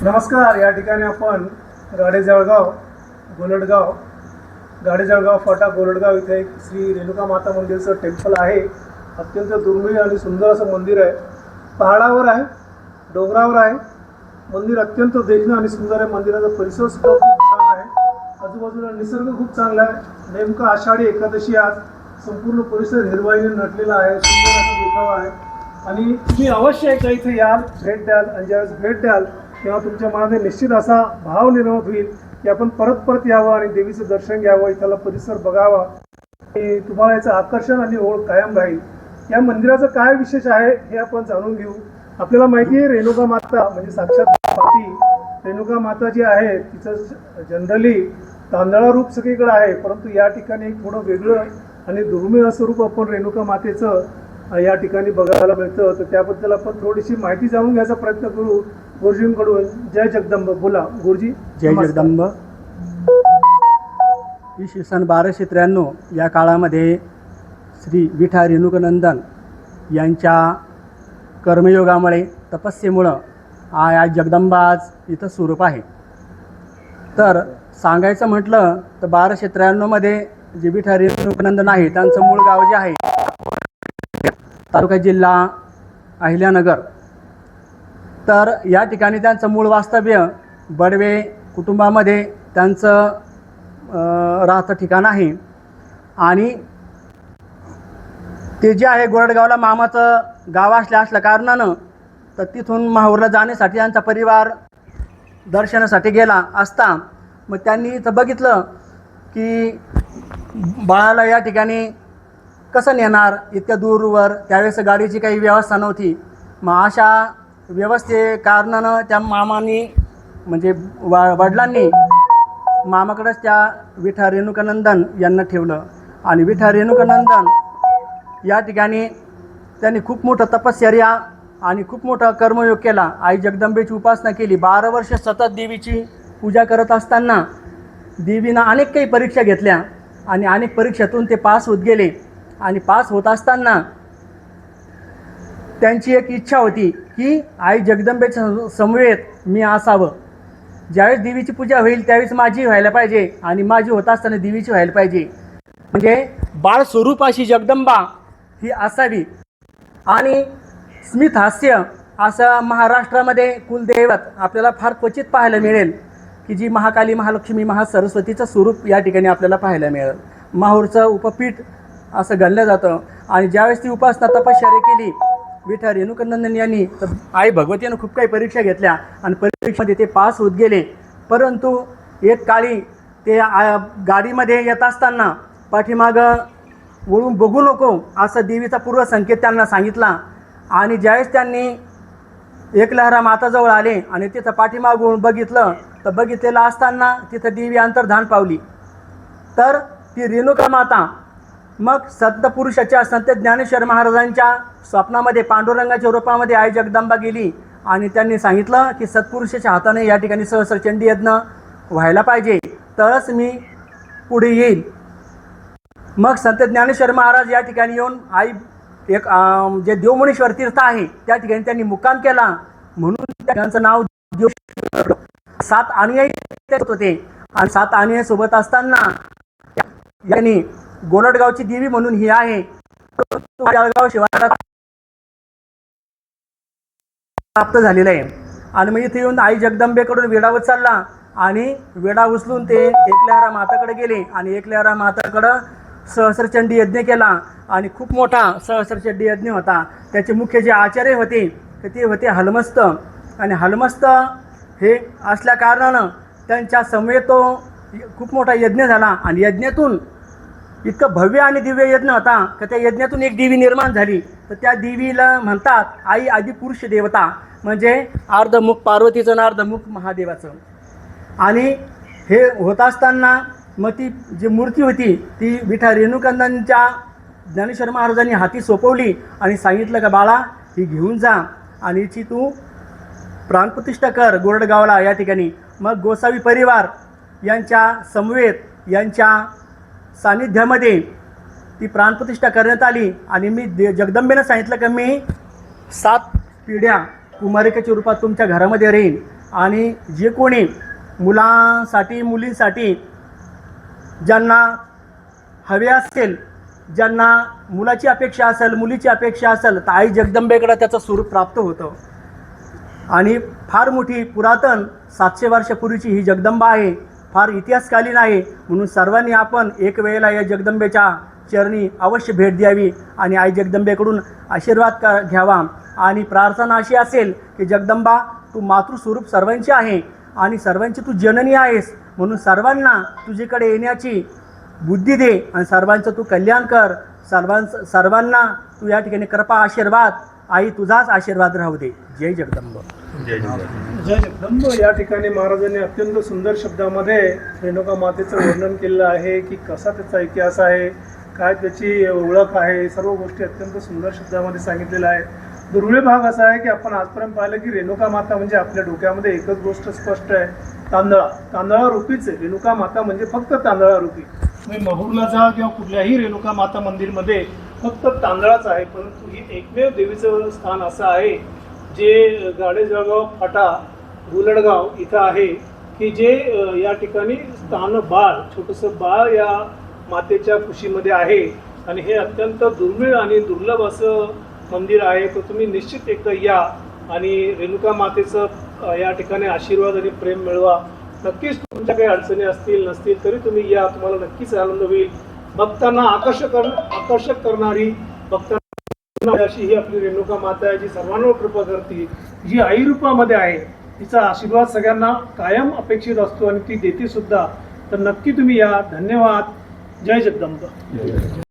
नमस्कार. या ठिकाणी आपण गाडे-जळगाव फाटा गोलडगाव इथे एक श्री रेणुका माता मंदिरचं टेम्पल आहे. अत्यंत दुर्मिळ आणि सुंदर असं मंदिर आहे. पहाडावर आहे, डोंगरावर आहे. मंदिर अत्यंत देखणं आणि सुंदर आहे. मंदिराचा परिसर सुद्धा खूप छान आहे. आजूबाजूला निसर्ग खूप चांगला आहे. नेमकं आषाढी एकादशी आज संपूर्ण परिसर हिरवाईने नटलेला आहे. सुंदर असा देखावा आहे आणि तुम्ही अवश्य एकदा इथे याल, भेट द्याल आणि ज्यावेळेस भेट द्याल तेव्हा तुमच्या मनामध्ये निश्चित असा भाव निर्माण होईल की आपण परत परत यावं आणि देवीचं दर्शन घ्यावं, इथला परिसर बघावा. आणि तुम्हाला याचं आकर्षण आणि ओढ कायम राहील. या मंदिराचं काय विशेष आहे हे आपण जाणून घेऊ. आपल्याला माहिती आहे रेणुका माता म्हणजे साक्षात माती रेणुका माता जी आहे तिचं जनरली तांदळा रूप सगळीकडे आहे, परंतु या ठिकाणी एक थोडं वेगळं आणि दुर्मिळ असं रूप आपण रेणुका मातेचं या ठिकाणी बघायला मिळतं. तर त्याबद्दल आपण थोडीशी माहिती जाणून घ्यायचा प्रयत्न करू गुरुजींकडून. जय जगदंब. बोला गुरुजी. जय जगदंब. इसवी सन 1293 या काळामध्ये श्री विठा रेणुकानंदन यांच्या कर्मयोगामुळे तपस्येमुळं आज जगदंबा आज इथं स्वरूप आहे. तर सांगायचं म्हटलं तर 1293 जे विठा रेणुकानंदन आहे त्यांचं मूळ गाव जे आहे तालुका जिल्हा अहिल्यानगर. तर या ठिकाणी त्यांचं मूळ वास्तव्य बडवे कुटुंबामध्ये त्यांचं राहतं ठिकाण आहे. आणि ते जे आहे गोरडगावला मामाचं गाव असल्या कारणानं तर तिथून माहूरला जाण्यासाठी त्यांचा परिवार दर्शनासाठी गेला असता मग त्यांनी इथं बघितलं की बाळाला या ठिकाणी कसं नेणार इतक्या दूरवर. त्यावेळेस गाडीची काही व्यवस्था नव्हती. मग अशा व्यवस्थे कारणानं त्या मामांनी म्हणजे वडिलांनी मामाकडेच त्या विठा रेणुकानंदन यांना ठेवलं. आणि विठा रेणुकानंदन या ठिकाणी त्यांनी खूप मोठं तपश्चर्या आणि खूप मोठा कर्मयोग केला. आई जगदंबेची उपासना केली. 12 वर्ष सतत देवीची पूजा करत असताना देवीनं अनेक काही परीक्षा घेतल्या आणि अनेक परीक्षेतून ते पास होत गेले. आणि पास होत असताना त्यांची एक इच्छा होती की आई जगदंबेच्या समवेत मी असावं. ज्यावेळेस देवीची पूजा होईल त्यावेळेस माझी व्हायला पाहिजे आणि माझी होत असताना देवीची व्हायला पाहिजे. म्हणजे बाळ स्वरूप अशी जगदंबा ही असावी. आणि स्मित हास्य असं महाराष्ट्रामध्ये कुलदैवत आपल्याला फार क्वचित पाहायला मिळेल की जी महाकाली, महालक्ष्मी, महासरस्वतीचं स्वरूप या ठिकाणी आपल्याला पाहायला मिळेल. माहूरचं उपपीठ असं गणलं जातं. आणि ज्यावेळेस ती उपासना तपश्चर्या केली विठा रेणुकानंदन यांनी तर आई भगवतीनं खूप काही परीक्षा घेतल्या आणि परीक्षेमध्ये ते पास होत गेले. परंतु एक काळी ते गाडीमध्ये येत असताना पाठीमागं वळून बघू नको असं देवीचा पूर्वसंकेत त्यांना सांगितला. आणि ज्यावेळेस त्यांनी एकलहरा माताजवळ आले आणि तिथं पाठीमागून बघितलं तर बघितलेलं असताना तिथं देवी अंतर्धान पावली. तर ती रेणुका माता मग संत पुरुषाच्या संत ज्ञानेश्वर महाराजांच्या स्वप्नामध्ये पांडुरंगाच्या रूपामध्ये आई जगदंबा गेली आणि त्यांनी सांगितलं की सत्पुरुषाच्या हाताने या ठिकाणी सहस्रचंडी यज्ञ व्हायला पाहिजे तरच मी पुढे येईल. मग संत ज्ञानेश्वर महाराज या ठिकाणी येऊन आई एक जे देवमुनीश्वर तीर्थ आहे त्या ठिकाणी त्यांनी मुक्काम केला. म्हणून त्यांचं नाव देव. 7 अनुयायी होते आणि 7 अनुयायी सोबत असताना यांनी गोलडगावची देवी म्हणून ही आहे जळगाव शिवारात प्राप्त झालेलं आहे. आणि मग इथे येऊन आई जगदंबेकडून वेढा उचलला आणि वेढा उचलून ते एकलहरा माताकडे गेले आणि एकलहरा माताकडं सहस्रचंडी यज्ञ केला. आणि खूप मोठा सहस्रचंडी यज्ञ होता. त्याचे मुख्य जे आचार्य होते ते होते हलमस्त. आणि हलमस्त हे असल्या कारणानं त्यांच्या समवेत तो खूप मोठा यज्ञ झाला. आणि यज्ञातून इतकं भव्य आणि दिव्य यज्ञ होता की त्या यज्ञातून एक देवी निर्माण झाली. तर त्या देवीला म्हणतात आई आदिपुरुष देवता, म्हणजे अर्धमुख पार्वतीचं आणि अर्धमुख महादेवाचं. आणि हे होत असताना मग ती जी मूर्ती होती ती विठा रेणुकानंदनच्या ज्ञानेश्वर महाराजांनी हाती सोपवली आणि सांगितलं का बाळा ही घेऊन जा आणि हिची तू प्राणप्रतिष्ठा कर गोरडगावला या ठिकाणी. मग गोसावी परिवार यांच्या समवेत यांच्या सानिध्यामध्ये ती प्राणप्रतिष्ठा करण्यात आली. आणि मी जगदंबेनं सांगितलं की मी 7 पिढ्या कुमारिकेच्या रूपात तुमच्या घरामध्ये राहीन आणि जे कोणी मुलांसाठी मुलींसाठी ज्यांना हवे असेल, ज्यांना मुलाची अपेक्षा असेल, मुलीची अपेक्षा असेल, तर आई जगदंबेकडे त्याचं स्वरूप प्राप्त होतं. आणि फार मोठी पुरातन 700 वर्षापूर्वीची ही जगदंबा आहे, फार इतिहासकालीन आहे. म्हणून सर्वांनी आपण एक वेळेला या जगदंबेच्या चरणी अवश्य भेट द्यावी आणि आई जगदंबेकडून आशीर्वाद घ्यावा. आणि प्रार्थना अशी असेल की जगदंबा, तू मातृस्वरूप सर्वांची आहे आणि सर्वांची तू जननी आहेस, म्हणून सर्वांना तुझ्याकडे येण्याची बुद्धी दे आणि सर्वांचं तू कल्याण कर. सर्वांना तू या ठिकाणी कृपा आशीर्वाद, आई तुझाच आशीर्वाद राहू दे. जय जगदंब. जय जगदंब. या ठिकाणी महाराजांनी अत्यंत सुंदर शब्दामध्ये रेणुका मातेचं वर्णन केलेलं आहे की कसा त्याचा इतिहास आहे, काय त्याची ओळख आहे, सर्व गोष्टी अत्यंत सुंदर शब्दामध्ये सांगितलेल्या आहे. दुर्मिळ भाग असा आहे की आपण आजपर्यंत पाहिलं की रेणुका माता म्हणजे आपल्या डोक्यामध्ये एकच गोष्ट स्पष्ट आहे, तांदळारूपीच आहे. रेणुका माता म्हणजे फक्त तांदळारूपी. तुम्ही महूरला जा किंवा कुठल्याही रेणुका माता मंदिरमध्ये फक्त तांदळाच आहे, परंतु ही एकमेव देवीचं स्थान असं आहे जे गाडे जळगाव फाटा गुलडगाव इथं आहे की जे या ठिकाणी स्थान बाळ, छोटंसं बाळ या मातेच्या कुशीमध्ये आहे. आणि हे अत्यंत दुर्मिळ आणि दुर्लभ असं मंदिर आहे. तर तुम्ही निश्चित एकदा या आणि रेणुका मातेचं या ठिकाणी आशीर्वाद आणि प्रेम मिळवा. नक्कीच तुमच्या काही अडचणी असतील नसतील तरी तुम्ही या, तुम्हाला नक्कीच आनंद होईल. भक्तांना आकर्षक करणारी, भक्तांना अशी ही आपली रेणुका माता आहे जी सर्वांवर कृपा करते, जी आई रूपामध्ये आहे. तिचा आशीर्वाद सगळ्यांना कायम अपेक्षित असतो आणि ती देते सुद्धा. तर नक्की तुम्ही या. धन्यवाद. जय जगदंब.